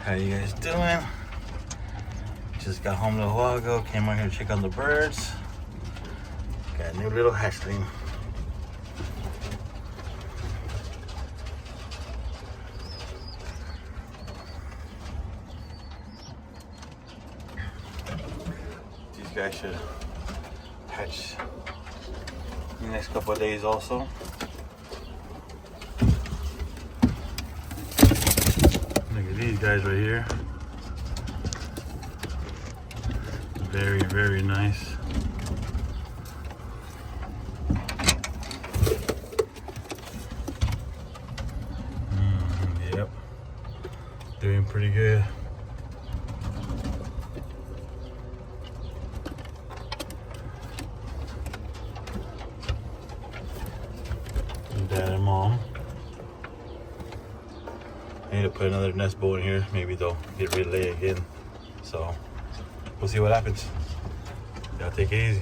How you guys doing? Just got home a little while ago. Came out here to check on the birds. Got a new little hatchling. These guys should hatch in the next couple of days also. Look at these guys right here. Very, very nice. Yep. Doing pretty good. Dad and mom. I need to put another nest bowl in here. Maybe they'll get ready to lay again. So we'll see what happens. Y'all take it easy.